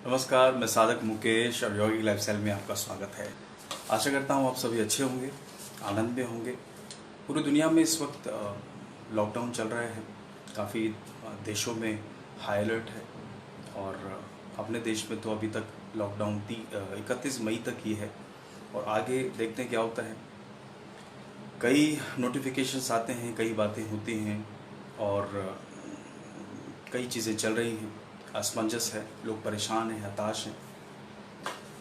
नमस्कार, मैं साधक मुकेश और यौगिक लाइफस्टाइल में आपका स्वागत है। आशा करता हूँ आप सभी अच्छे होंगे, आनंद में होंगे। पूरी दुनिया में इस वक्त लॉकडाउन चल रहा है। काफ़ी देशों में हाई अलर्ट है और अपने देश में तो अभी तक लॉकडाउन 31 मई तक ही है और आगे देखते हैं क्या होता है। कई नोटिफिकेशंस आते हैं, कई बातें होती हैं और कई चीज़ें चल रही हैं। असमंजस है, लोग परेशान हैं, हताश हैं।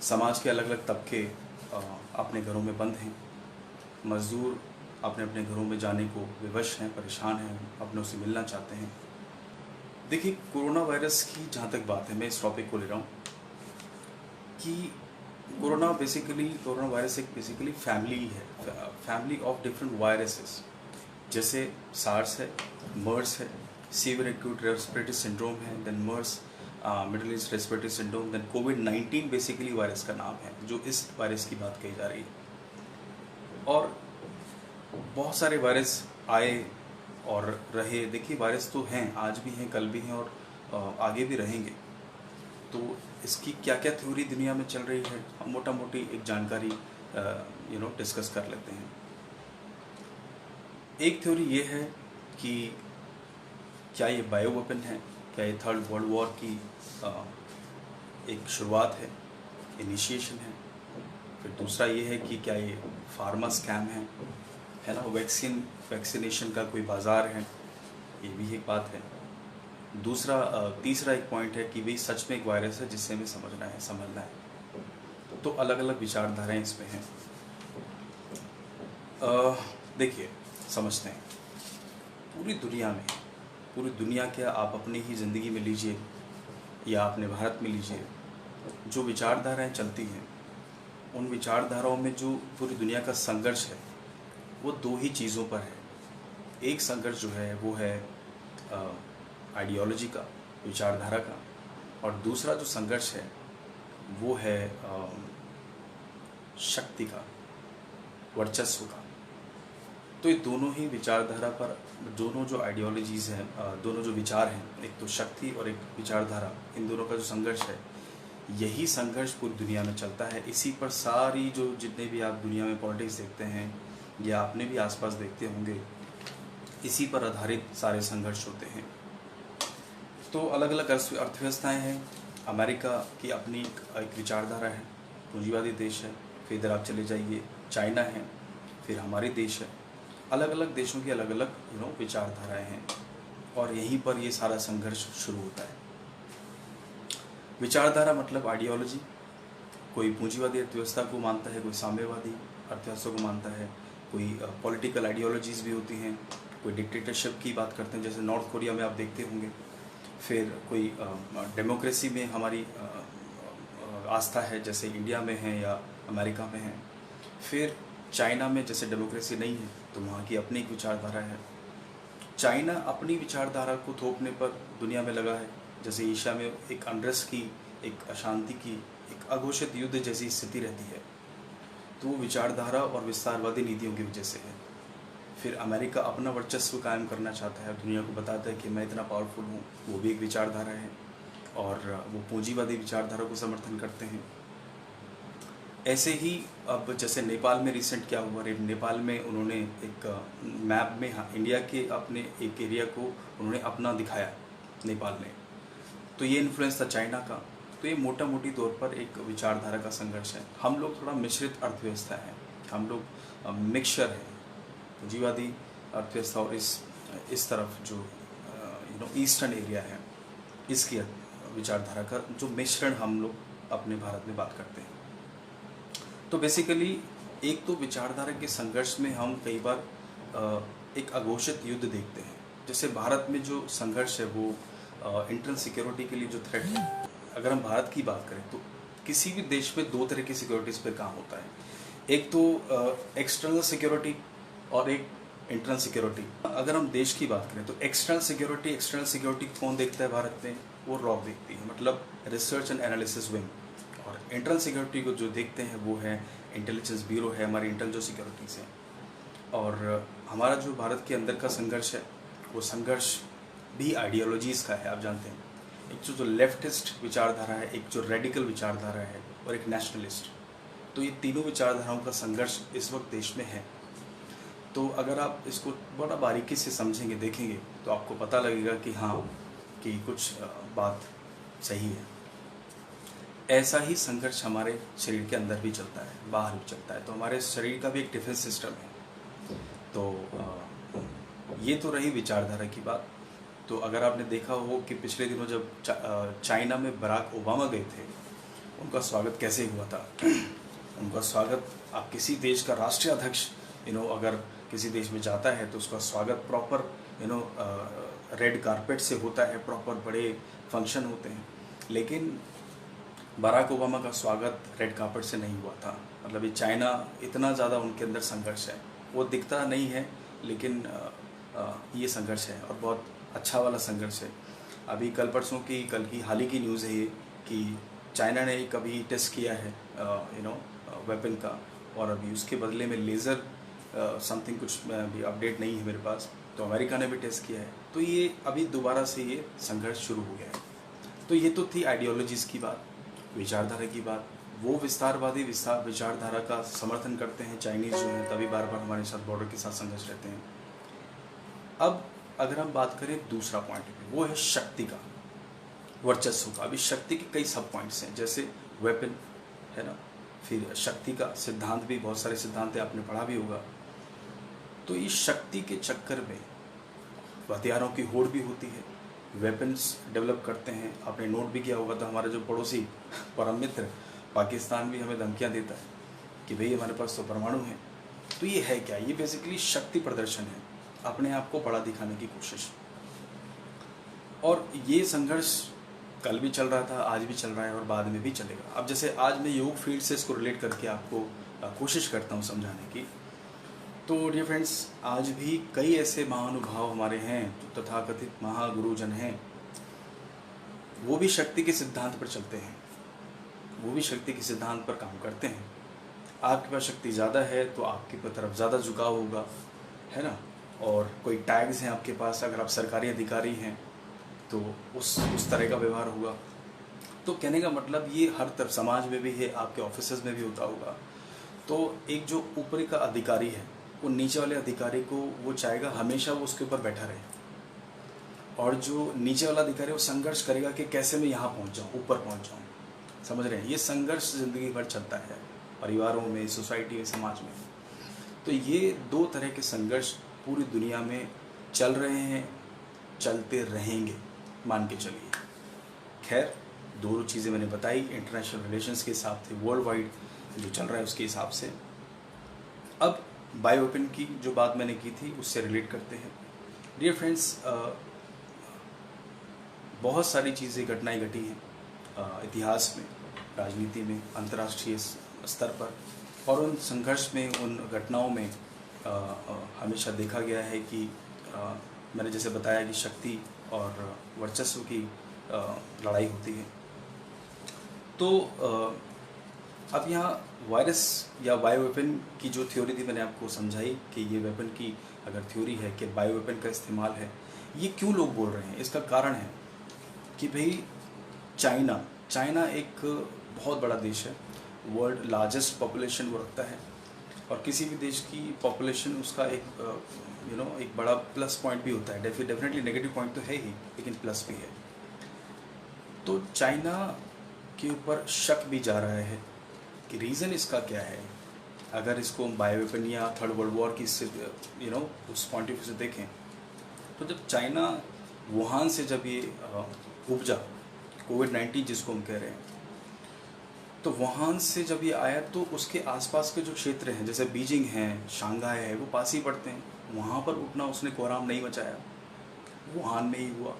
समाज के अलग अलग तबके अपने घरों में बंद हैं। मज़दूर अपने अपने घरों में जाने को विवश हैं, परेशान हैं, अपनों से मिलना चाहते हैं। देखिए, कोरोना वायरस की जहाँ तक बात है, मैं इस टॉपिक को ले रहा हूँ कि कोरोना वायरस एक बेसिकली फैमिली है, फैमिली ऑफ डिफरेंट वायरसेस। जैसे सार्स है, मर्स है, सीवियर एक्यूट रेस्पिरेटरी सिंड्रोम है, then MERS Middle East respiratory syndrome, then कोविड-19 बेसिकली वायरस का नाम है, जो इस वायरस की बात कही जा रही है। और बहुत सारे वायरस आए और रहे। देखिए, वायरस तो हैं, आज भी हैं, कल भी हैं और आगे भी रहेंगे। तो इसकी क्या क्या थ्योरी दुनिया में चल रही है, हम मोटा मोटी एक जानकारी डिस्कस कर लेते हैं। एक थ्योरी ये है कि क्या ये बायो वेपन है, क्या ये थर्ड वर्ल्ड वॉर की एक शुरुआत है, इनिशिएशन है। फिर दूसरा ये है कि क्या ये फार्मा स्कैम है ना, वैक्सीनेशन का कोई बाज़ार है, ये भी एक बात है। तीसरा एक पॉइंट है कि भाई सच में एक वायरस है जिससे हमें समझना है। तो अलग अलग विचारधाराएं इसमें हैं। देखिए, समझते हैं। पूरी दुनिया क्या, आप अपनी ही ज़िंदगी में लीजिए या अपने भारत में लीजिए, जो विचारधाराएं चलती हैं, उन विचारधाराओं में जो पूरी दुनिया का संघर्ष है वो दो ही चीज़ों पर है। एक संघर्ष जो है वो है आइडियोलॉजी का, विचारधारा का, और दूसरा जो संघर्ष है वो है शक्ति का, वर्चस्व का। तो ये दोनों ही विचारधारा पर, दोनों जो आइडियोलॉजीज़ हैं, दोनों जो विचार हैं, एक तो शक्ति और एक विचारधारा, इन दोनों का जो संघर्ष है, यही संघर्ष पूरी दुनिया में चलता है। इसी पर सारी जो जितने भी आप दुनिया में पॉलिटिक्स देखते हैं या अपने भी आसपास देखते होंगे, इसी पर आधारित सारे संघर्ष होते हैं। तो अलग अलग अर्थव्यवस्थाएं हैं। अमेरिका की अपनी एक विचारधारा है, पूंजीवादी देश है। फिर इधर आप चले जाइए, चाइना है, फिर हमारे देश है। अलग अलग देशों की अलग अलग विचारधाराएं हैं और यहीं पर ये सारा संघर्ष शुरू होता है। विचारधारा मतलब आइडियोलॉजी। कोई पूंजीवादी अर्थव्यवस्था को मानता है, कोई साम्यवादी अर्थव्यवस्था को मानता है, कोई पॉलिटिकल आइडियोलॉजीज़ भी होती हैं, कोई डिक्टेटरशिप की बात करते हैं, जैसे नॉर्थ कोरिया में आप देखते होंगे। फिर कोई डेमोक्रेसी में हमारी आस्था है, जैसे इंडिया में है या अमेरिका में है। फिर चाइना में जैसे डेमोक्रेसी नहीं है तो वहाँ की अपनी एक विचारधारा है। चाइना अपनी विचारधारा को थोपने पर दुनिया में लगा है। जैसे एशिया में एक अनरेस्ट की, एक अशांति की, एक अघोषित युद्ध जैसी स्थिति रहती है, तो वो विचारधारा और विस्तारवादी नीतियों की वजह से है। फिर अमेरिका अपना वर्चस्व कायम करना चाहता है, दुनिया को बताता है कि मैं इतना पावरफुल हूँ, वो भी एक विचारधारा है। और वो पूंजीवादी विचारधारा को समर्थन करते हैं। ऐसे ही अब जैसे नेपाल में रिसेंट क्या हुआ, नेपाल में उन्होंने एक मैप में इंडिया के अपने एक एरिया को उन्होंने अपना दिखाया नेपाल में, तो ये इन्फ्लुएंस था चाइना का। तो ये मोटा मोटी तौर पर एक विचारधारा का संघर्ष है। हम लोग थोड़ा मिश्रित अर्थव्यवस्था है, हम लोग मिक्सचर है, पूंजीवादी अर्थव्यवस्था और इस तरफ जो ईस्टर्न एरिया है, इसकी विचारधारा का जो मिश्रण हम लोग अपने भारत में बात करते हैं। तो बेसिकली एक तो विचारधारा के संघर्ष में हम कई बार एक अघोषित युद्ध देखते हैं। जैसे भारत में जो संघर्ष है वो इंटरनल सिक्योरिटी के लिए जो थ्रेट है, अगर हम भारत की बात करें तो किसी भी देश में दो तरह की सिक्योरिटीज़ पे काम होता है। एक तो एक्सटर्नल सिक्योरिटी और एक इंटरनल सिक्योरिटी। अगर हम देश की बात करें तो एक्सटर्नल सिक्योरिटी कौन देखता है भारत में, वो रॉ देखती है, मतलब रिसर्च एंड एनालिसिस विंग। और इंटरनल सिक्योरिटी को जो देखते हैं वो है इंटेलिजेंस ब्यूरो है, हमारी इंटरनल जो सिक्योरिटीज़ हैं। और हमारा जो भारत के अंदर का संघर्ष है वो संघर्ष भी आइडियोलॉजीज़ का है। आप जानते हैं एक जो लेफ्टिस्ट विचारधारा है, एक जो रेडिकल विचारधारा है और एक नेशनलिस्ट। तो ये तीनों विचारधाराओं का संघर्ष इस वक्त देश में है। तो अगर आप इसको बड़ा बारीकी से समझेंगे, देखेंगे, तो आपको पता लगेगा कि हाँ, कि कुछ बात सही है। ऐसा ही संघर्ष हमारे शरीर के अंदर भी चलता है, बाहर भी चलता है। तो हमारे शरीर का भी एक डिफेंस सिस्टम है। तो ये तो रही विचारधारा की बात। तो अगर आपने देखा हो कि पिछले दिनों जब चाइना में बराक ओबामा गए थे, उनका स्वागत कैसे हुआ था। उनका स्वागत, आप किसी देश का राष्ट्रीय अध्यक्ष अगर किसी देश में जाता है तो उसका स्वागत प्रॉपर रेड कारपेट से होता है, प्रॉपर बड़े फंक्शन होते हैं। लेकिन बराक ओबामा का स्वागत रेड कार्पेट से नहीं हुआ था। मतलब ये चाइना, इतना ज़्यादा उनके अंदर संघर्ष है। वो दिखता नहीं है, लेकिन ये संघर्ष है और बहुत अच्छा वाला संघर्ष है। अभी कल की हाल ही की न्यूज़ है ये कि चाइना ने कभी टेस्ट किया है वेपन का, और अभी उसके बदले में लेज़र समथिंग कुछ अभी अपडेट नहीं है मेरे पास। तो अमेरिका ने भी टेस्ट किया है। तो ये अभी दोबारा से ये संघर्ष शुरू हो गया है। तो ये तो थी आइडियोलॉजीज़ की बात, विचारधारा की बात। वो विस्तारवादी विचारधारा का समर्थन करते हैं चाइनीज़ जो हैं, तभी बार बार हमारे साथ बॉर्डर के साथ संघर्ष रहते हैं। अब अगर हम बात करें दूसरा पॉइंट, वो है शक्ति का, वर्चस्व का। अभी शक्ति के कई सब पॉइंट्स हैं, जैसे वेपन है ना, फिर शक्ति का सिद्धांत भी, बहुत सारे सिद्धांत है, आपने पढ़ा भी होगा। तो इस शक्ति के चक्कर में हथियारों की होड़ भी होती है, वेपन्स डेवलप करते हैं। आपने नोट भी किया होगा, तो हमारा जो पड़ोसी परम मित्र पाकिस्तान भी हमें धमकियां देता है कि भाई हमारे पास तो परमाणु है। तो ये है क्या? ये बेसिकली शक्ति प्रदर्शन है, अपने आप को बड़ा दिखाने की कोशिश। और ये संघर्ष कल भी चल रहा था, आज भी चल रहा है और बाद में भी चलेगा। अब जैसे आज मैं योग फील्ड से इसको रिलेट करके आपको कोशिश करता हूँ समझाने की। तो डियर फ्रेंड्स, आज भी कई ऐसे महानुभाव हमारे हैं जो तथाकथित महागुरुजन हैं, वो भी शक्ति के सिद्धांत पर चलते हैं, वो भी शक्ति के सिद्धांत पर काम करते हैं। आपके पास शक्ति ज़्यादा है तो आपकी तरफ ज़्यादा झुकाव होगा, है ना। और कोई टैग्स हैं आपके पास, अगर आप सरकारी अधिकारी हैं तो उस तरह का व्यवहार होगा। तो कहने का मतलब ये हर तरफ समाज में भी है, आपके ऑफिसेज में भी होता होगा। तो एक जो ऊपरी का अधिकारी है, वो नीचे वाले अधिकारी को वो चाहेगा हमेशा वो उसके ऊपर बैठा रहे, और जो नीचे वाला अधिकारी वो संघर्ष करेगा कि कैसे मैं यहाँ पहुँच जाऊँ, ऊपर पहुँच जाऊँ। समझ रहे हैं? ये संघर्ष ज़िंदगी भर चलता है, परिवारों में, सोसाइटी में, समाज में। तो ये दो तरह के संघर्ष पूरी दुनिया में चल रहे हैं, चलते रहेंगे, मान के चलिए। खैर, दो चीज़ें मैंने बताई इंटरनेशनल रिलेशंस के हिसाब से, वर्ल्ड वाइड जो चल रहा है उसके हिसाब से। अब बायो वेपन की जो बात मैंने की थी उससे रिलेट करते हैं। डियर फ्रेंड्स, बहुत सारी चीज़ें, घटनाएं घटी हैं इतिहास में, राजनीति में, अंतर्राष्ट्रीय स्तर पर, और उन संघर्ष में, उन घटनाओं में हमेशा देखा गया है कि मैंने जैसे बताया कि शक्ति और वर्चस्व की लड़ाई होती है। तो अब यहाँ वायरस या बायो वेपन की जो थ्योरी थी मैंने आपको समझाई कि ये वेपन की अगर थ्योरी है कि बायो वेपन का इस्तेमाल है, ये क्यों लोग बोल रहे हैं? इसका कारण है कि भाई चाइना एक बहुत बड़ा देश है, वर्ल्ड लार्जेस्ट पॉपुलेशन वो रखता है, और किसी भी देश की पॉपुलेशन उसका एक एक बड़ा प्लस पॉइंट भी होता है। डेफिनेटली नेगेटिव पॉइंट तो है ही, लेकिन प्लस भी है। तो चाइना के ऊपर शक भी जा रहा है कि रीज़न इसका क्या है। अगर इसको हम बायो वेपन या थर्ड वर्ल्ड वॉर की उस पॉइंट ऑफ व्यू से देखें, तो जब चाइना वुहान से जब ये उपजा, कोविड-19 जिसको हम कह रहे हैं, तो वुहान से जब ये आया तो उसके आसपास के जो क्षेत्र हैं, जैसे बीजिंग है, शंघाई है, वो पास ही पड़ते हैं। वहाँ पर उठना उसने कोहराम नहीं मचाया, वुहान में ही हुआ।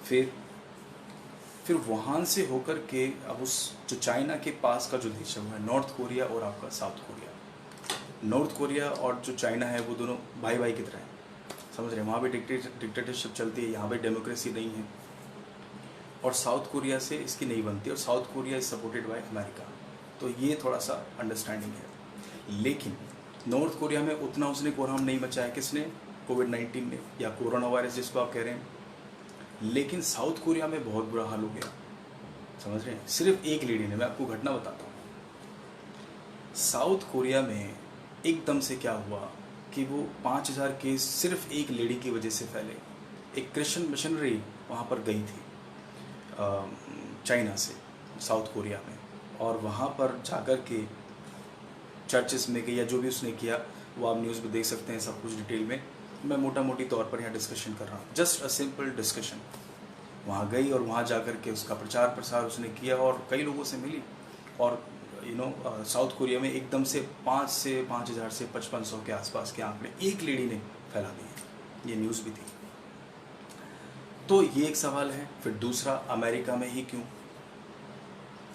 फिर वुहान से होकर के अब उस जो चाइना के पास का जो देश है वो है नॉर्थ कोरिया और आपका साउथ कोरिया। नॉर्थ कोरिया और जो चाइना है वो दोनों भाई भाई की तरह हैं, समझ रहे हैं। वहाँ भी डिक्टेटरशिप चलती है, यहाँ भी डेमोक्रेसी नहीं है, और साउथ कोरिया से इसकी नहीं बनती, और south Korea is supported by America. तो ये थोड़ा सा अंडरस्टैंडिंग है। लेकिन नॉर्थ कोरिया में उतना उसने कोहराम नहीं मचाया, किसने? कोविड-19 ने, या कोरोना वायरस जिसको आप कह रहे हैं। लेकिन साउथ कोरिया में बहुत बुरा हाल हो गया, समझ रहे हैं। सिर्फ एक लेडी ने, मैं आपको घटना बताता हूँ। साउथ कोरिया में एकदम से क्या हुआ कि वो 5,000 केस सिर्फ एक लेडी की वजह से फैले। एक क्रिश्चियन मिशनरी वहाँ पर गई थी चाइना से साउथ कोरिया में, और वहाँ पर जाकर के चर्चेस में गई या जो भी उसने किया वो आप न्यूज़ में देख सकते हैं सब कुछ डिटेल में। मैं मोटा मोटी तौर पर यहाँ डिस्कशन कर रहा हूँ, जस्ट अ सिंपल डिस्कशन। वहाँ गई और वहाँ जाकर के उसका प्रचार प्रसार उसने किया और कई लोगों से मिली, और साउथ कोरिया में एकदम से 5,000 से 5,500 के आसपास के आंकड़े एक लेडी ने फैला दिए। ये न्यूज़ भी थी। तो ये एक सवाल है। फिर दूसरा, अमेरिका में ही क्यों,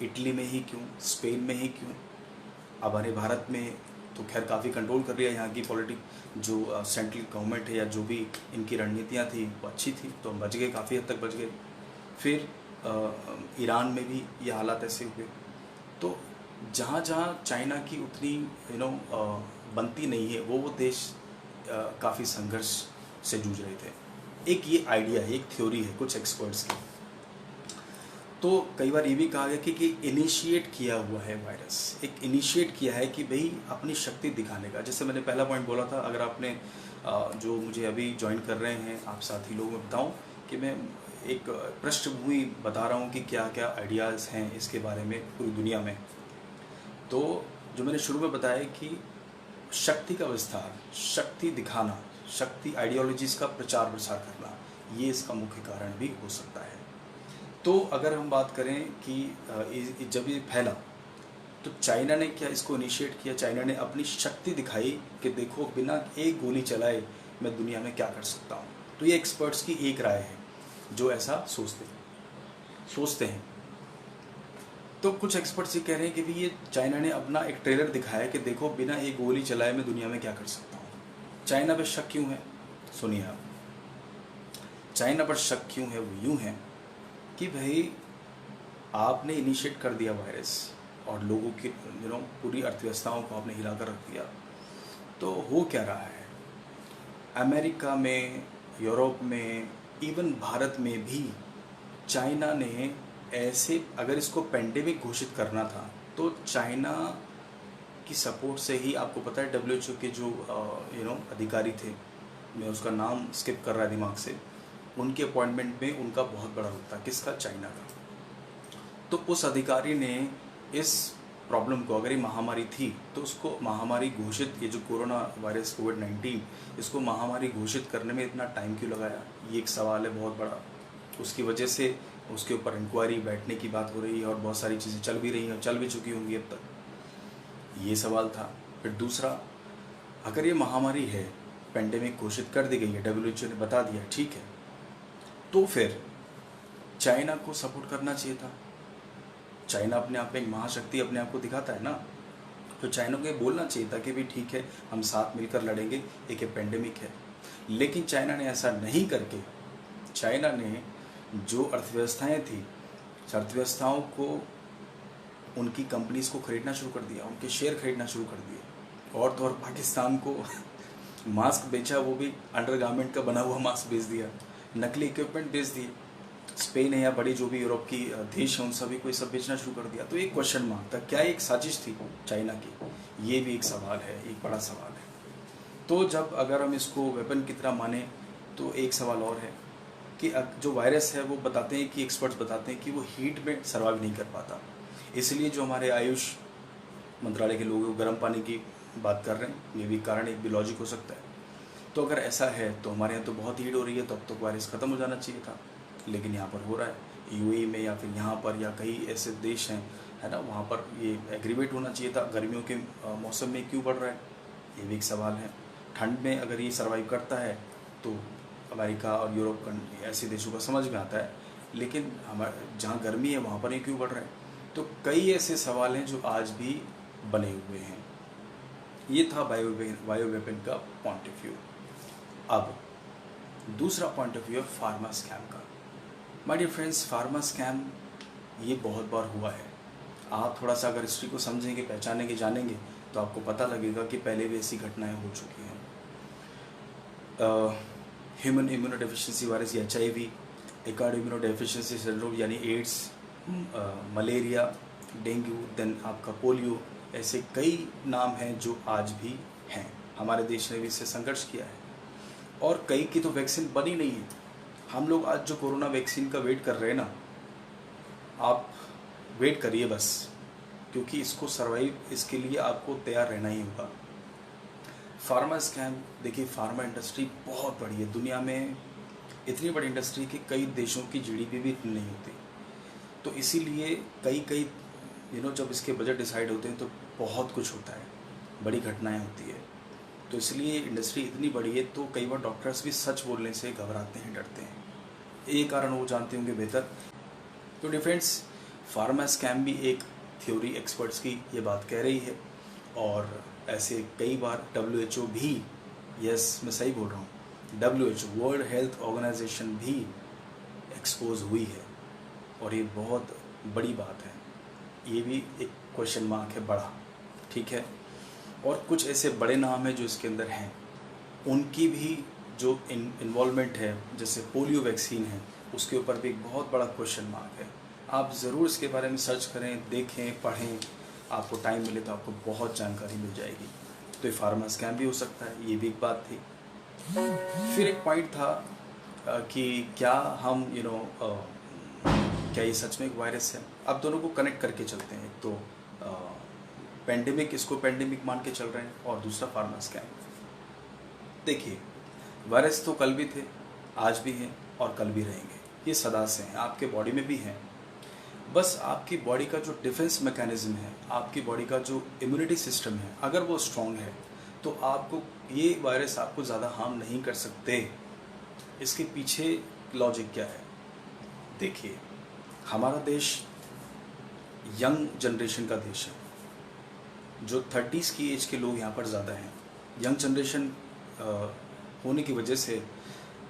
इटली में ही क्यों, स्पेन में ही क्यों। अब हमारे भारत में तो खैर काफ़ी कंट्रोल कर लिया यहाँ की पॉलिटिक, जो सेंट्रल गवर्नमेंट है या जो भी इनकी रणनीतियाँ थी वो अच्छी थी, तो हम बच गए, काफ़ी हद तक बच गए। फिर ईरान में भी ये हालात ऐसे हुए। तो जहाँ जहाँ चाइना की उतनी बनती नहीं है, वो देश काफ़ी संघर्ष से जूझ रहे थे। एक ये आइडिया है, एक थ्योरी है कुछ एक्सपर्ट्स की। तो कई बार ये भी कहा गया कि इनिशिएट किया हुआ है वायरस, एक इनिशिएट किया है कि भाई अपनी शक्ति दिखाने का। जैसे मैंने पहला पॉइंट बोला था, अगर आपने जो मुझे अभी ज्वाइन कर रहे हैं आप साथी लोगों में बताऊं कि मैं एक पृष्ठभूमि बता रहा हूं कि क्या क्या आइडियाज़ हैं इसके बारे में पूरी दुनिया में। तो जो मैंने शुरू में बताया कि शक्ति का विस्तार, शक्ति दिखाना, शक्ति आइडियोलॉजीज़ का प्रचार प्रसार करना, ये इसका मुख्य कारण भी हो सकता है। तो अगर हम बात करें कि जब ये फैला तो चाइना ने क्या इसको इनिशिएट किया, चाइना ने अपनी शक्ति दिखाई कि देखो बिना एक गोली चलाए मैं दुनिया में क्या कर सकता हूँ। तो ये एक्सपर्ट्स की एक राय है जो ऐसा सोचते हैं। तो कुछ एक्सपर्ट्स ये कह रहे हैं कि भी ये चाइना ने अपना एक ट्रेलर दिखाया कि देखो बिना एक गोली चलाए मैं दुनिया में क्या कर सकता हूँ। चाइना पर शक क्यों है, सुनिए आप। चाइना पर शक क्यों है, वो यूँ है कि भाई आपने इनिशिएट कर दिया वायरस और लोगों की पूरी अर्थव्यवस्थाओं को आपने हिला कर रख दिया, तो हो क्या रहा है। अमेरिका में, यूरोप में, इवन भारत में भी चाइना ने ऐसे, अगर इसको पेंडेमिक घोषित करना था तो चाइना की सपोर्ट से ही, आपको पता है WHO के जो अधिकारी थे, मैं उसका नाम स्किप कर रहा है दिमाग से, उनके अपॉइंटमेंट में उनका बहुत बड़ा रोल था। किसका? चाइना का। तो उस अधिकारी ने इस प्रॉब्लम को, अगर ये महामारी थी तो उसको महामारी घोषित, ये जो कोरोना वायरस कोविड-19, इसको महामारी घोषित करने में इतना टाइम क्यों लगाया, ये एक सवाल है बहुत बड़ा। उसकी वजह से उसके ऊपर इंक्वायरी बैठने की बात हो रही है और बहुत सारी चीज़ें चल भी रही हैं, चल भी चुकी होंगी अब तक, ये सवाल था। फिर दूसरा, अगर ये महामारी है, पेंडेमिक घोषित कर दी गई है, WHO ने बता दिया, ठीक है, तो फिर चाइना को सपोर्ट करना चाहिए था। चाइना अपने आप में एक महाशक्ति अपने आप को दिखाता है ना, तो चाइना को ये बोलना चाहिए था कि भाई ठीक है, हम साथ मिलकर लड़ेंगे, एक पेंडेमिक है। लेकिन चाइना ने ऐसा नहीं करके, चाइना ने जो अर्थव्यवस्थाएं थी, अर्थव्यवस्थाओं को, उनकी कंपनीज को खरीदना शुरू कर दिया, उनके शेयर खरीदना शुरू कर दिए। और तो और पाकिस्तान को मास्क बेचा, वो भी अंडरगारमेंट का बना हुआ मास्क बेच दिया, नकली इक्विपमेंट बेच दिए। स्पेन है या बड़ी जो भी यूरोप की देश हैं, उन सभी को ये सब बेचना शुरू कर दिया। तो एक क्वेश्चन मार्क था, क्या एक साजिश थी चाइना की, ये भी एक सवाल है, एक बड़ा सवाल है। तो जब अगर हम इसको वेपन की तरह माने तो एक सवाल और है कि जो वायरस है वो बताते हैं कि, एक्सपर्ट्स बताते हैं कि वो हीट में सर्वाइव नहीं कर पाता, इसलिए जो हमारे आयुष मंत्रालय के लोग गर्म पानी की बात कर रहे हैं, ये भी कारण एक भी लॉजिक हो सकता है। तो अगर ऐसा है तो हमारे यहाँ तो बहुत हीट हो रही है, तब तो वायरस ख़त्म हो जाना चाहिए था, लेकिन यहाँ पर हो रहा है। UAE में या फिर यहाँ पर या कई ऐसे देश हैं, है ना, वहाँ पर ये एग्रीवेट होना चाहिए था। गर्मियों के मौसम में क्यों बढ़ रहा है, ये भी एक सवाल है। ठंड में अगर ये सर्वाइव करता है तो अमेरिका और यूरोप ऐसे देशों का समझ में आता है, लेकिन हमारे जहाँ गर्मी है वहाँ पर ये क्यों बढ़ रहा है। तो कई ऐसे सवाल हैं जो आज भी बने हुए हैं। ये था बायो वेपन का पॉइंट ऑफ व्यू। अब दूसरा पॉइंट ऑफ व्यू है फार्मा स्कैम का। My dear friends, pharma scam ये बहुत बार हुआ है। आप थोड़ा सा अगर हिस्ट्री को समझेंगे, पहचानेंगे, जानेंगे तो आपको पता लगेगा कि पहले भी ऐसी घटनाएं हो चुकी हैं। ह्यूमन इम्यूनो डेफिशिएंसी वायरस या HIV, एकार्ड इम्यूनोडेफिशिएंसी सिंड्रोम यानी एड्स, मलेरिया, डेंगू, देन आपका पोलियो, ऐसे कई नाम हैं जो आज भी हैं। हमारे देश ने भी इससे संघर्ष किया है और कई की तो वैक्सीन बनी नहीं है। हम लोग आज जो कोरोना वैक्सीन का वेट कर रहे हैं ना, आप वेट करिए बस, क्योंकि इसको सर्वाइव, इसके लिए आपको तैयार रहना ही होगा। फार्मा स्कैम, देखिए फार्मा इंडस्ट्री बहुत बड़ी है दुनिया में, इतनी बड़ी इंडस्ट्री कि कई देशों की जीडीपी भी इतनी नहीं होती। तो इसीलिए कई जब इसके बजट डिसाइड होते हैं तो बहुत कुछ होता है, बड़ी घटनाएं होती है। तो इसलिए इंडस्ट्री इतनी बड़ी है तो कई बार डॉक्टर्स भी सच बोलने से घबराते हैं, डरते हैं। ये कारण वो जानते होंगे बेहतर। तो डिफेंस फार्मा स्कैम भी एक थ्योरी एक्सपर्ट्स की ये बात कह रही है और ऐसे कई बार WHO भी, यस मैं सही बोल रहा हूँ, WHO वर्ल्ड हेल्थ ऑर्गेनाइजेशन भी एक्सपोज हुई है और ये बहुत बड़ी बात है। ये भी एक क्वेश्चन मार्क है बड़ा, ठीक है। और कुछ ऐसे बड़े नाम हैं जो इसके अंदर हैं, उनकी भी जो इन्वॉल्वमेंट है, जैसे पोलियो वैक्सीन है, उसके ऊपर भी एक बहुत बड़ा क्वेश्चन मार्क है। आप ज़रूर इसके बारे में सर्च करें, देखें, पढ़ें, आपको टाइम मिले तो आपको बहुत जानकारी मिल जाएगी। तो ये फार्मा स्कैम भी हो सकता है, ये भी एक बात थी। फिर एक पॉइंट था कि क्या हम क्या ये सच में एक वायरस है। अब दोनों को कनेक्ट करके चलते हैं, एक तो पेंडेमिक, इसको पेंडेमिक मान के चल रहे हैं, और दूसरा फार्मा स्कैम। देखिए वायरस तो कल भी थे, आज भी हैं और कल भी रहेंगे, ये सदा से हैं, आपके बॉडी में भी हैं। बस आपकी बॉडी का जो डिफेंस मैकेनिज्म है, आपकी बॉडी का जो इम्यूनिटी सिस्टम है, अगर वो स्ट्रॉन्ग है तो आपको ये वायरस आपको ज़्यादा हार्म नहीं कर सकते। इसके पीछे लॉजिक क्या है? देखिए हमारा देश यंग जनरेशन का देश है, जो 30s की एज के लोग यहाँ पर ज़्यादा हैं। यंग जनरेशन होने की वजह से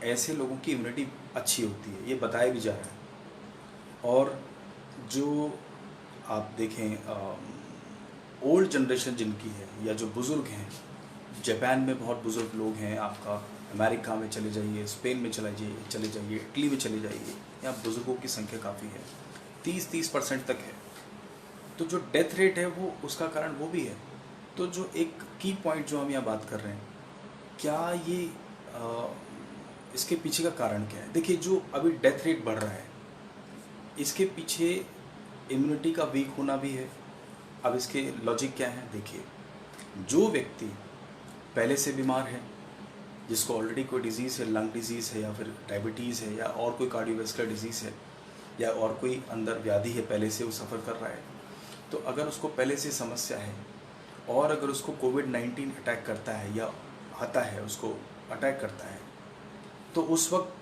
ऐसे लोगों की इम्यूनिटी अच्छी होती है, ये बताया भी जा रहा है। और जो आप देखें ओल्ड जनरेशन जिनकी है, या जो बुज़ुर्ग हैं, जापान में बहुत बुज़ुर्ग लोग हैं, आपका अमेरिका में चले जाइए, स्पेन में चले जाइए, इटली में चले जाइए, यहाँ बुज़ुर्गों की संख्या काफ़ी है, 30% तक है। तो जो डेथ रेट है वो उसका कारण वो भी है। तो जो एक की पॉइंट जो हम यहाँ बात कर रहे हैं, क्या ये इसके पीछे का कारण क्या है? देखिए जो अभी डेथ रेट बढ़ रहा है, इसके पीछे इम्यूनिटी का वीक होना भी है। अब इसके लॉजिक क्या है? देखिए जो व्यक्ति पहले से बीमार है, जिसको ऑलरेडी कोई डिज़ीज़ है, लंग डिज़ीज़ है, या फिर डायबिटीज़ है, या और कोई कार्डियोवैस्कुलर डिज़ीज़ है, या और कोई अंदर व्याधि है, पहले से वो सफ़र कर रहा है, तो अगर उसको पहले से समस्या है और अगर उसको कोविड-19 अटैक करता है या आता है, उसको अटैक करता है, तो उस वक्त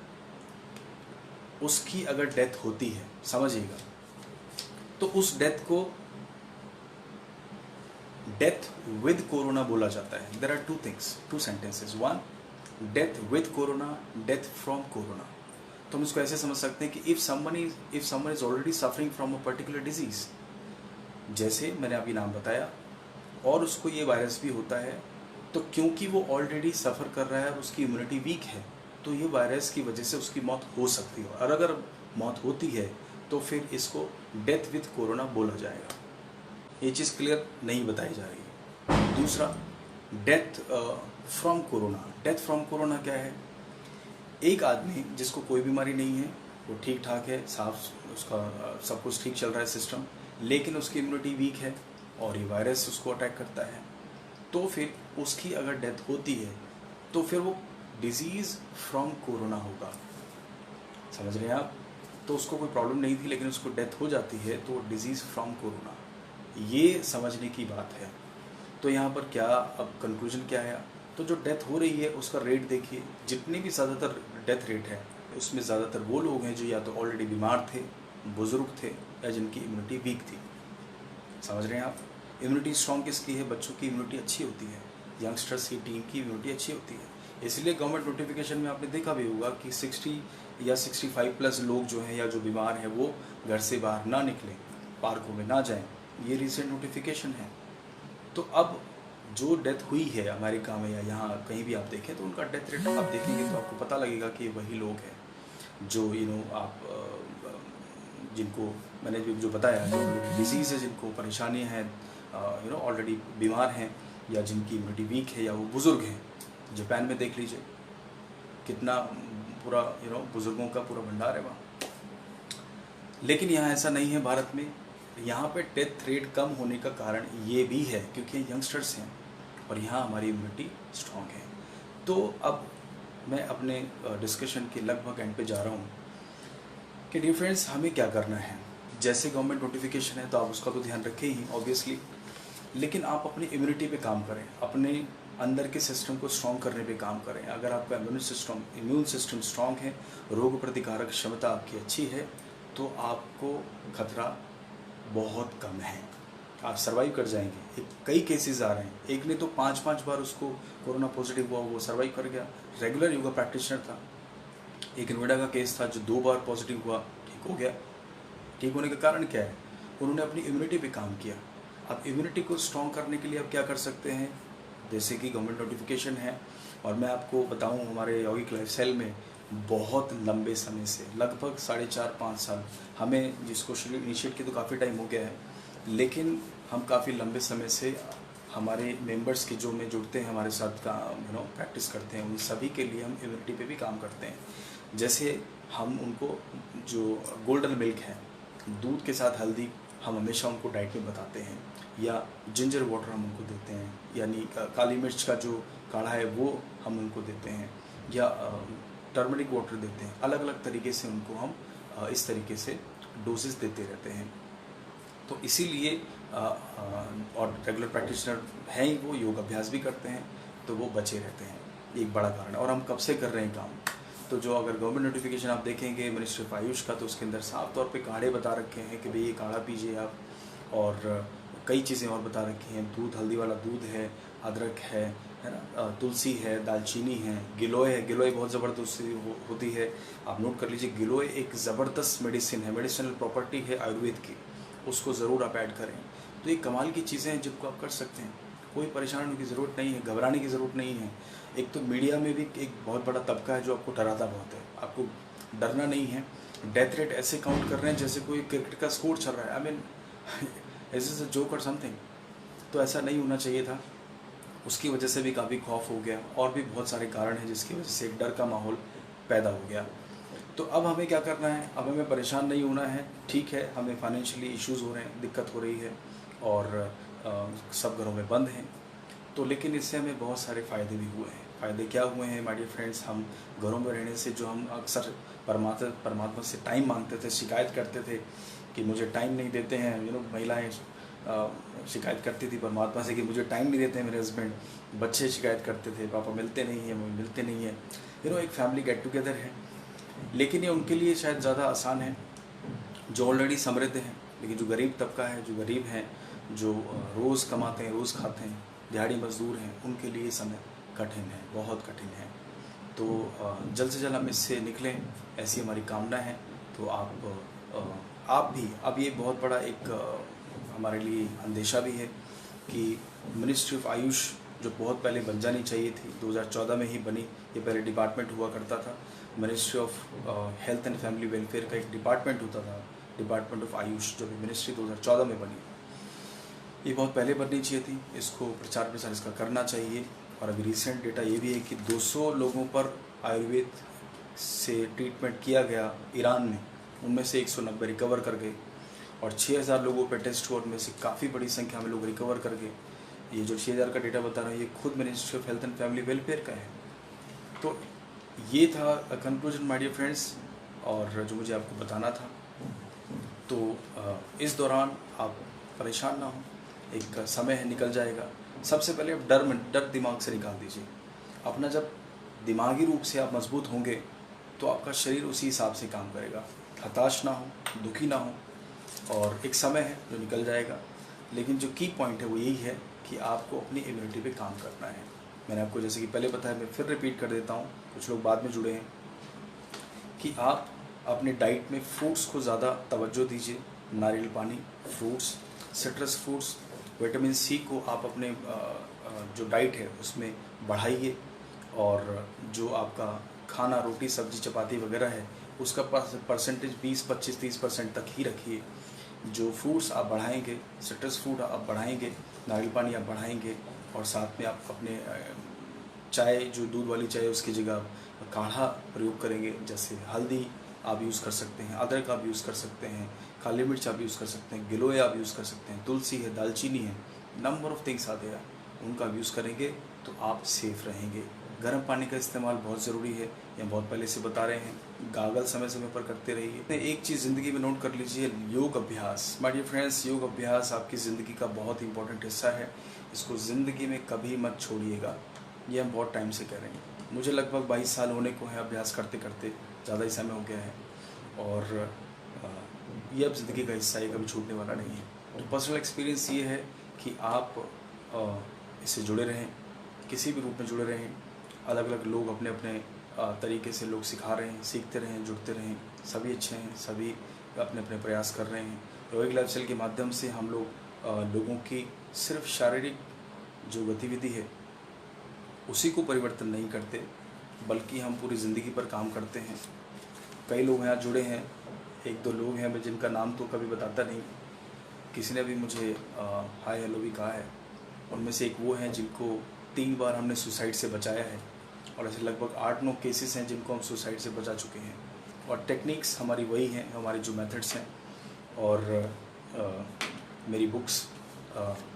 उसकी अगर डेथ होती है, समझिएगा, तो उस डेथ को डेथ विद कोरोना बोला जाता है। There are two sentences, one death with corona, death from corona. तो हम इसको ऐसे समझ सकते हैं कि if someone is already suffering from a particular disease, जैसे मैंने अभी नाम बताया, और उसको ये वायरस भी होता है, तो क्योंकि वो ऑलरेडी सफ़र कर रहा है और उसकी इम्यूनिटी वीक है, तो ये वायरस की वजह से उसकी मौत हो सकती है। और अगर मौत होती है तो फिर इसको डेथ विद कोरोना बोला जाएगा। ये चीज़ क्लियर नहीं बताई जा रही है। दूसरा death from corona. Death from corona क्या है? एक आदमी जिसको कोई बीमारी नहीं है, वो ठीक ठाक है, साफ, उसका सब कुछ ठीक चल रहा है सिस्टम, लेकिन उसकी इम्यूनिटी वीक है और ये वायरस उसको अटैक करता है, तो फिर उसकी अगर डेथ होती है तो फिर वो डिजीज़ फ्रॉम कोरोना होगा। समझ रहे हैं आप? तो उसको कोई प्रॉब्लम नहीं थी, लेकिन उसको डेथ हो जाती है तो डिजीज़ फ्रॉम कोरोना, ये समझने की बात है। तो यहाँ पर क्या अब कंक्लूजन क्या है? तो जो डेथ हो रही है उसका रेट देखिए, जितनी भी ज़्यादातर डेथ रेट है उसमें ज़्यादातर वो लोग हैं जो या तो ऑलरेडी बीमार थे, बुज़ुर्ग थे, या जिनकी इम्यूनिटी वीक थी। समझ रहे हैं आप? इम्यूनिटी स्ट्रॉन्ग किसकी है? बच्चों की इम्यूनिटी अच्छी होती है, यंगस्टर्स की, टीम की इम्यूनिटी अच्छी होती है। इसलिए गवर्नमेंट नोटिफिकेशन में आपने देखा भी होगा कि 60 या 65+ लोग जो हैं या जो बीमार हैं वो घर से बाहर ना निकलें, पार्कों में ना जाएं, ये रिसेंट नोटिफिकेशन है। तो अब जो डेथ हुई है अमेरिका में या यहाँ कहीं भी आप देखें, तो उनका डेथ रेट आप देखेंगे तो आपको पता लगेगा कि वही लोग हैं। जो आप जिनको मैंने जो बताया, जो डिजीज़ है, जिनको परेशानियाँ हैं, ऑलरेडी बीमार हैं, या जिनकी इम्यूनिटी वीक है, या वो बुज़ुर्ग हैं। जापान में देख लीजिए कितना पूरा बुज़ुर्गों का पूरा भंडार है वहाँ। लेकिन यहाँ ऐसा नहीं है भारत में। यहाँ पे डेथ रेट कम होने का कारण ये भी है क्योंकि यंगस्टर्स हैं और यहाँ हमारी इम्यूनिटी स्ट्रॉन्ग है। तो अब मैं अपने डिस्कशन के लगभग एंड पे जा रहा हूँ कि डियर फ्रेंड्स, हमें क्या करना है। जैसे गवर्नमेंट नोटिफिकेशन है तो आप उसका तो ध्यान रखें ही ऑब्वियसली, लेकिन आप अपनी इम्यूनिटी पे काम करें, अपने अंदर के सिस्टम को स्ट्रॉन्ग करने पे काम करें। अगर आपका इम्यून सिस्टम स्ट्रॉन्ग है, रोग प्रतिकारक क्षमता आपकी अच्छी है, तो आपको खतरा बहुत कम है, आप सर्वाइव कर जाएंगे। कई केसेस आ रहे हैं, एक ने तो 5 बार उसको कोरोना पॉजिटिव हुआ, वो सर्वाइव कर गया, रेगुलर योगा प्रैक्टिशनर था। एक नोएडा का केस था जो 2 बार पॉजिटिव हुआ, ठीक हो गया। ठीक होने का कारण क्या है? उन्होंने अपनी इम्यूनिटी पे काम किया। अब इम्यूनिटी को स्ट्रॉन्ग करने के लिए आप क्या कर सकते हैं? जैसे कि गवर्नमेंट नोटिफिकेशन है, और मैं आपको बताऊं हमारे यौगिक लाइफस्टाइल में बहुत लंबे समय से, लगभग 4.5-5 साल, हमें जिसको इनिशिएट किया तो काफ़ी टाइम हो गया है, लेकिन हम काफ़ी लंबे समय से हमारे मेंबर्स के जो में जुड़ते हैं, हमारे साथ का प्रैक्टिस करते हैं, उन सभी के लिए हम इम्यूनिटी पे भी काम करते हैं। जैसे हम उनको जो गोल्डन मिल्क है, दूध के साथ हल्दी, हम हमेशा उनको डाइट में बताते हैं, या जिंजर वाटर हम उनको देते हैं, यानी काली मिर्च का जो काढ़ा है वो हम उनको देते हैं, या टर्मरिक वाटर देते हैं। अलग अलग तरीके से उनको हम इस तरीके से डोजेस देते रहते हैं। तो इसीलिए और रेगुलर प्रैक्टिशनर हैं ही, वो योग अभ्यास भी करते हैं, तो वो बचे रहते हैं, एक बड़ा कारण है। और हम कब से कर रहे हैं काम, तो जो अगर गवर्नमेंट नोटिफिकेशन आप देखेंगे मिनिस्ट्री ऑफ आयुष का, तो उसके अंदर साफ तौर पे काढ़े बता रखे हैं कि भाई ये काढ़ा पीजिए आप, और कई चीज़ें और बता रखी हैं। दूध, हल्दी वाला दूध है, अदरक है ना, तुलसी है, दालचीनी है, गिलोय है। गिलोय बहुत ज़बरदस्त होती है, आप नोट कर लीजिए। गिलोय एक ज़बरदस्त मेडिसिन है, मेडिसिनल प्रॉपर्टी है आयुर्वेद की, उसको ज़रूर आप ऐड करें। तो ये कमाल की चीज़ें हैं जिनको आप कर सकते हैं, कोई परेशान होने की ज़रूरत नहीं है, घबराने की ज़रूरत नहीं है। एक तो मीडिया में भी एक बहुत बड़ा तबका है जो आपको डराता बहुत है, आपको डरना नहीं है। डेथ रेट ऐसे काउंट कर रहे हैं जैसे कोई क्रिकेट का स्कोर चल रहा है, I mean is a joke और समथिंग। तो ऐसा नहीं होना चाहिए था, उसकी वजह से भी काफ़ी खौफ हो गया, और भी बहुत सारे कारण हैं जिसकी वजह से एक डर का माहौल पैदा हो गया। तो अब हमें क्या करना है? अब हमें परेशान नहीं होना है। ठीक है, हमें फाइनेंशियली इश्यूज़ हो रहे हैं, दिक्कत हो रही है, और सब घरों में बंद हैं, तो लेकिन इससे हमें बहुत सारे फ़ायदे भी हुए हैं। फ़ायदे क्या हुए हैं माय डियर फ्रेंड्स? हम घरों में रहने से, जो हम अक्सर परमात्मा से टाइम मांगते थे, शिकायत करते थे कि मुझे टाइम नहीं देते हैं, महिलाएं शिकायत करती थी परमात्मा से कि मुझे टाइम नहीं देते हैं मेरे हस्बैंड। बच्चे शिकायत करते थे, पापा मिलते नहीं हैं, मम्मी मिलते नहीं हैं। एक फैमिली गेट टुगेदर है, लेकिन ये उनके लिए शायद ज़्यादा आसान है जो ऑलरेडी समृद्ध हैं। लेकिन जो गरीब तबका है, जो गरीब हैं, जो रोज़ कमाते हैं, रोज़ खाते हैं, दिहाड़ी मजदूर हैं, उनके लिए समय कठिन है, बहुत कठिन है। तो जल्द से जल्द हम इससे निकलें, ऐसी हमारी कामना है। तो आप भी, अब ये बहुत बड़ा एक हमारे लिए अंदेशा भी है कि मिनिस्ट्री ऑफ आयुष, जो बहुत पहले बन जानी चाहिए थी, 2014 में ही बनी। ये पहले डिपार्टमेंट हुआ करता था, ministry of health and family welfare का एक डिपार्टमेंट होता था, डिपार्टमेंट ऑफ आयुष, जो भी मिनिस्ट्री 2014 में बनी। ये बहुत पहले बननी चाहिए थी, इसको प्रचार प्रसार इसका करना चाहिए। और अभी रिसेंट डेटा ये भी है कि 200 लोगों पर आयुर्वेद से ट्रीटमेंट किया गया ईरान में, उनमें से 190 रिकवर कर गए, और 6000 लोगों पे टेस्ट हुआ, उनमें से काफ़ी बड़ी संख्या में लोग रिकवर कर गए। ये जो 6000 का डेटा बता रहा है, ये खुद ministry of health and family welfare का है। तो ये था कंक्लूजन माय डियर फ्रेंड्स, और जो मुझे आपको बताना था। तो इस दौरान आप परेशान ना हो, एक समय है, निकल जाएगा। सबसे पहले आप डर दिमाग से निकाल दीजिए अपना। जब दिमागी रूप से आप मजबूत होंगे तो आपका शरीर उसी हिसाब से काम करेगा। हताश ना हो, दुखी ना हो, और एक समय है जो निकल जाएगा। लेकिन जो की पॉइंट है वो यही है कि आपको अपनी इम्यूनिटी पे काम करना है। मैंने आपको जैसे कि पहले बताया, मैं फिर रिपीट कर देता हूँ, कुछ लोग बाद में जुड़े हैं, कि आप अपने डाइट में फ्रूट्स को ज़्यादा तवज्जो दीजिए। नारियल पानी, fruits, citrus fruits, vitamin C को आप अपने जो डाइट है उसमें बढ़ाइए। और जो आपका खाना, रोटी, सब्जी, चपाती वगैरह है, उसका परसेंटेज 20, 25, 30% तक ही रखिए। जो फ्रूट्स आप बढ़ाएंगे, सिट्रस फ्रूट आप बढ़ाएंगे, नारियल पानी आप बढ़ाएंगे, और साथ में आप अपने चाय, जो दूध वाली चाय उसकी जगह आप काढ़ा प्रयोग करेंगे। जैसे हल्दी आप यूज़ कर सकते हैं, अदरक आप यूज़ कर सकते हैं, काली मिर्च आप यूज़ कर सकते हैं, गिलोय आप यूज़ कर सकते हैं, तुलसी है, दालचीनी है, नंबर ऑफ़ थिंग्स आते हैं, उनका यूज़ करेंगे तो आप सेफ़ रहेंगे। गर्म पानी का इस्तेमाल बहुत ज़रूरी है, ये बहुत पहले से बता रहे हैं। गागल समय समय पर करते रहिए। एक चीज़ ज़िंदगी में नोट कर लीजिए, योग अभ्यास। माय डियर फ्रेंड्स, योग अभ्यास आपकी ज़िंदगी का बहुत इंपॉर्टेंट हिस्सा है। इसको ज़िंदगी में कभी मत छोड़िएगा। ये हम बहुत टाइम से कह रहे हैं। मुझे लगभग 22 साल होने को है अभ्यास करते करते, ज़्यादा ही समय हो गया है, और ये अब ज़िंदगी का हिस्सा है, कभी छूटने वाला नहीं है। तो पर्सनल एक्सपीरियंस ये है कि आप इससे जुड़े रहें, किसी भी रूप में जुड़े रहें। अलग अलग लोग अपने अपने तरीके से लोग सिखा रहे हैं, सीखते रहें, जुड़ते रहें। सभी अच्छे हैं, सभी अपने अपने प्रयास कर रहे हैं। योगिक लाइफस्टाइल के माध्यम से हम लोग लोगों की सिर्फ शारीरिक जो गतिविधि है उसी को परिवर्तन नहीं करते, बल्कि हम पूरी ज़िंदगी पर काम करते हैं। कई लोग यहाँ जुड़े हैं, एक दो लोग हैं मैं जिनका नाम तो कभी बताता नहीं, किसी ने भी मुझे हाय हेलो भी कहा है। उनमें से एक वो हैं जिनको 3 बार हमने सुसाइड से बचाया है, और ऐसे लगभग 8-9 केसेस हैं जिनको हम सुसाइड से बचा चुके हैं। और टेक्निक्स हमारी वही हैं, हमारी जो मेथड्स हैं। और मेरी बुक्स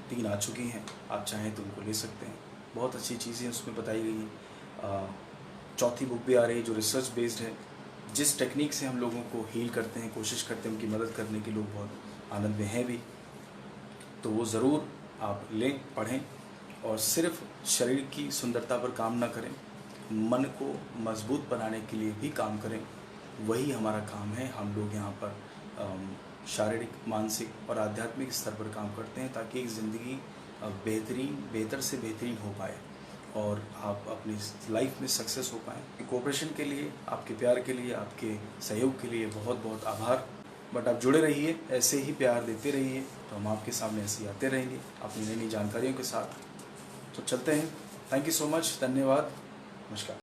3 आ चुकी हैं, आप चाहें तो उनको ले सकते हैं। बहुत अच्छी चीज़ें उसमें बताई गई हैं। चौथी बुक भी आ रही है जो रिसर्च बेस्ड है। जिस टेक्निक से हम लोगों को हील करते हैं, कोशिश करते हैं उनकी मदद करने के, लोग बहुत आनंद में हैं भी, तो वो ज़रूर आप लें, पढ़ें। और सिर्फ शरीर की सुंदरता पर काम ना करें, मन को मजबूत बनाने के लिए भी काम करें। वही हमारा काम है। हम लोग यहाँ पर शारीरिक, मानसिक और आध्यात्मिक स्तर पर काम करते हैं ताकि एक ज़िंदगी बेहतर से बेहतरीन हो पाए और आप अपनी लाइफ में सक्सेस हो पाएँ। कोऑपरेशन के लिए, आपके प्यार के लिए, आपके सहयोग के लिए बहुत बहुत आभार। बट आप जुड़े रहिए, ऐसे ही प्यार देते रहिए, तो हम आपके सामने ऐसे ही आते रहेंगे अपनी नई नई जानकारियों के साथ। तो चलते हैं। थैंक यू सो मच, धन्यवाद, नमस्कार।